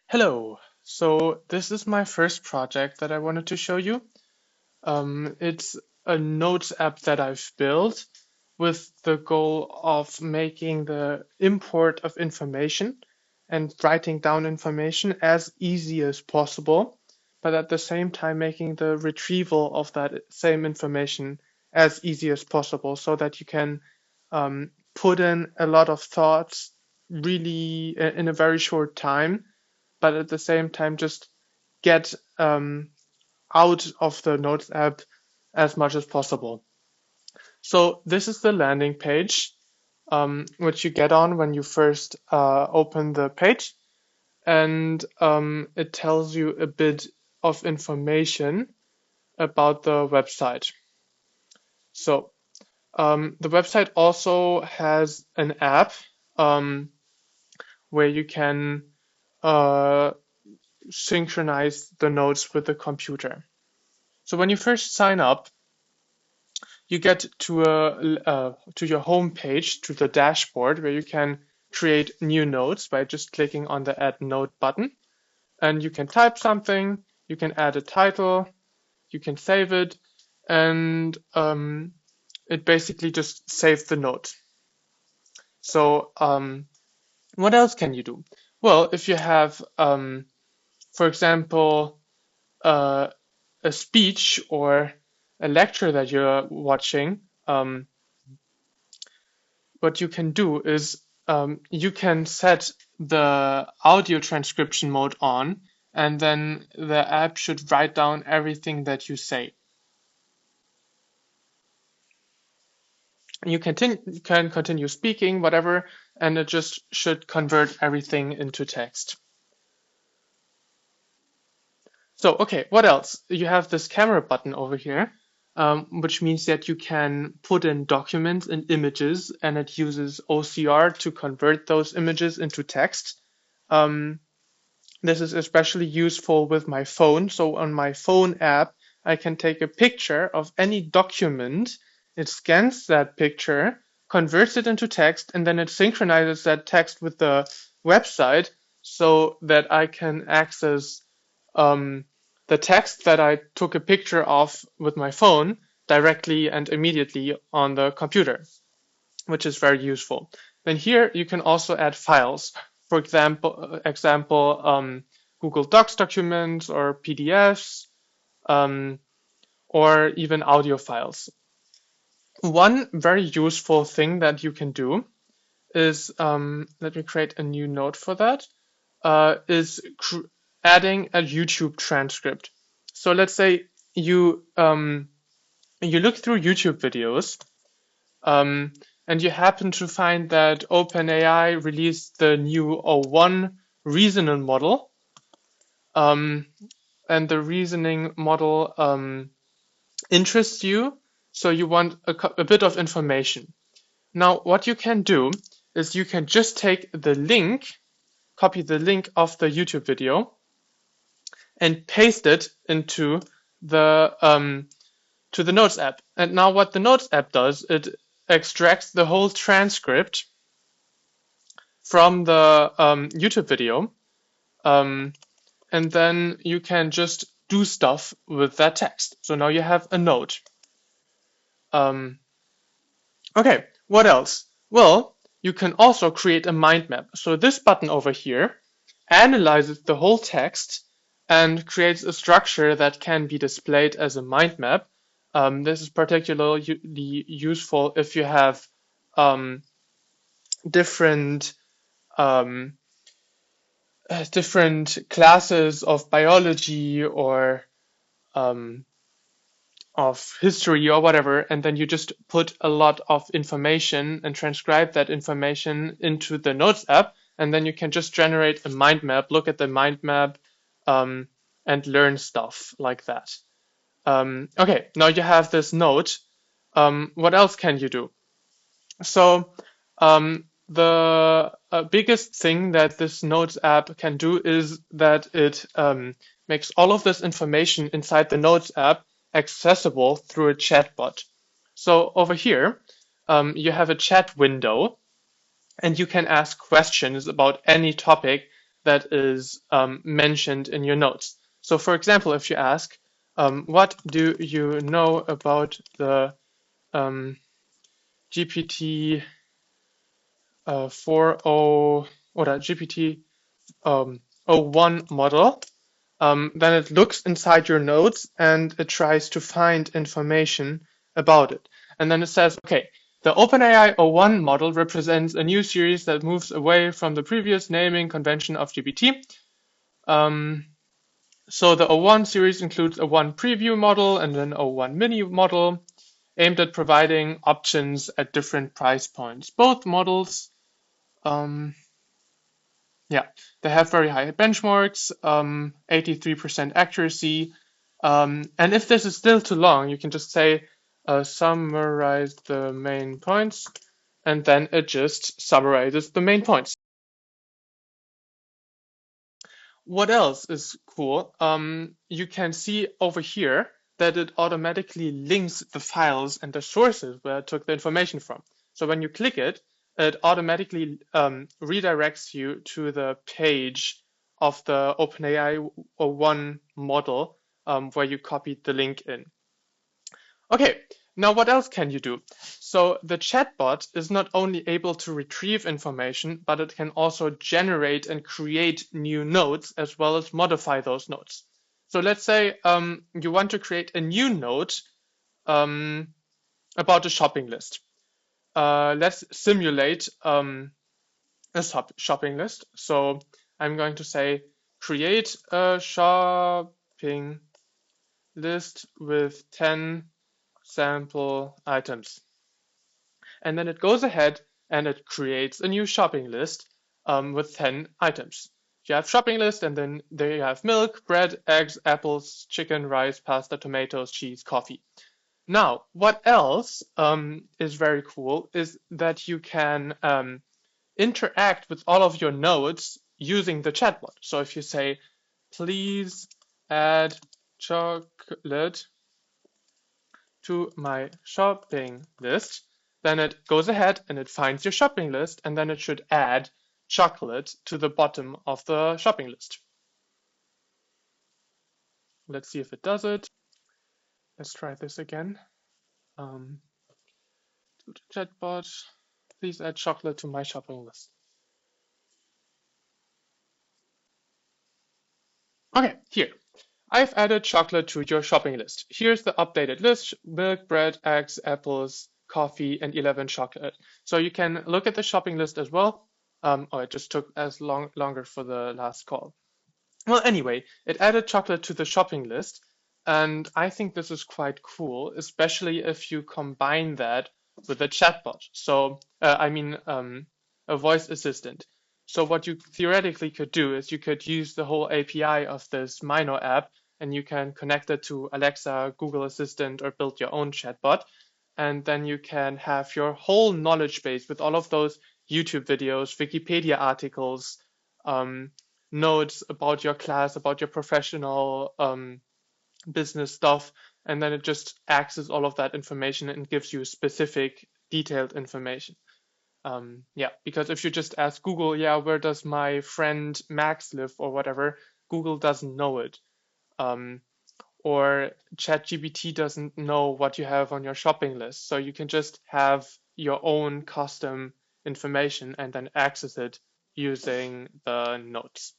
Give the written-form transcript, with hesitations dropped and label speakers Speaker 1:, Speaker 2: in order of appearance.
Speaker 1: Hello. So this is my first project that I wanted to show you. It's a Notes app that I've built with the goal of making the import of information and writing down information as easy as possible, but at the same time making the retrieval of that same information as easy as possible so that you can put in a lot of thoughts really in a very short time, but at the same time just get out of the Notes app as much as possible. So this is the landing page, which you get on when you first open the page, and it tells you a bit of information about the website. So the website also has an app um, where you can uh, synchronize the notes with the computer. So when you first sign up, you get to your home page, to the dashboard, where you can create new notes by just clicking on the Add Note button. And you can type something, you can add a title, you can save it, and it basically just saves the note. So what else can you do? Well, if you have, for example, uh, a speech or a lecture that you're watching, what you can do is you can set the audio transcription mode on, and then the app should write down everything that you say. You can continue speaking, whatever, and it just should convert everything into text. So, okay, what else? You have this camera button over here, which means that you can put in documents and images, and it uses OCR to convert those images into text. This is especially useful with my phone. So on my phone app, I can take a picture of any document. It scans that picture, converts it into text, and then it synchronizes that text with the website so that I can access the text that I took a picture of with my phone directly and immediately on the computer, which is very useful. Then here you can also add files. For example, Google Docs documents or PDFs, or even audio files. One very useful thing that you can do is, let me create a new note for that, is adding a YouTube transcript. So let's say you look through YouTube videos, and you happen to find that OpenAI released the new O1 reasoning model, and the reasoning model interests you, so you want a bit of information. Now, what you can do is you can just take the link, copy the link of the YouTube video, and paste it into the to the Notes app. And now what the Notes app does, it extracts the whole transcript from the YouTube video, and then you can just do stuff with that text. So now you have a note. Okay, what else? Well, you can also create a mind map. So this button over here analyzes the whole text and creates a structure that can be displayed as a mind map. This is particularly useful if you have different um, different classes of biology or of history or whatever, and then you just put a lot of information and transcribe that information into the Notes app, and then you can just generate a mind map, look at the mind map, and learn stuff like that. Okay, now you have this note. What else can you do? So the biggest thing that this Notes app can do is that it makes all of this information inside the Notes app accessible through a chatbot. So over here, you have a chat window, and you can ask questions about any topic that is mentioned in your notes. So for example, if you ask, what do you know about the GPT 40 or the GPT O1 model, then it looks inside your notes and it tries to find information about it. And then it says, okay, the OpenAI O1 model represents a new series that moves away from the previous naming convention of GPT. So the O1 series includes a one preview model and an O1 mini model aimed at providing options at different price points. Both models, yeah, they have very high benchmarks, 83% accuracy. And if this is still too long, you can just say summarize the main points, and then it just summarizes the main points. What else is cool? You can see over here that it automatically links the files and the sources where it took the information from. So when you click it, it automatically redirects you to the page of the OpenAI O1 model where you copied the link in. Okay, now what else can you do? So the chatbot is not only able to retrieve information, but it can also generate and create new notes as well as modify those notes. So let's say you want to create a new note about a shopping list. Let's simulate a shopping list. So I'm going to say create a shopping list with 10 sample items. And then it goes ahead and it creates a new shopping list with 10 items. You have shopping list, and then there you have milk, bread, eggs, apples, chicken, rice, pasta, tomatoes, cheese, coffee. Now, what else is very cool is that you can interact with all of your nodes using the chatbot. So if you say, please add chocolate to my shopping list, then it goes ahead and it finds your shopping list, and then it should add chocolate to the bottom of the shopping list. Let's see if it does it. Let's try this again. To the chatbot, please add chocolate to my shopping list. Okay, here. I've added chocolate to your shopping list. Here's the updated list: milk, bread, eggs, apples, coffee, and 11 chocolate. So you can look at the shopping list as well. Oh, it just took longer for the last call. Well, anyway, it added chocolate to the shopping list, and I think this is quite cool, especially if you combine that with a chatbot. So, a voice assistant. So what you theoretically could do is you could use the whole API of this Mino app, and you can connect it to Alexa, Google Assistant, or build your own chatbot. And then you can have your whole knowledge base with all of those YouTube videos, Wikipedia articles, notes about your class, about your professional business stuff, and then it just accesses all of that information and gives you specific, detailed information. Yeah, because if you just ask Google, yeah, where does my friend Max live or whatever, Google doesn't know it. Or ChatGPT doesn't know what you have on your shopping list. So you can just have your own custom information and then access it using the notes.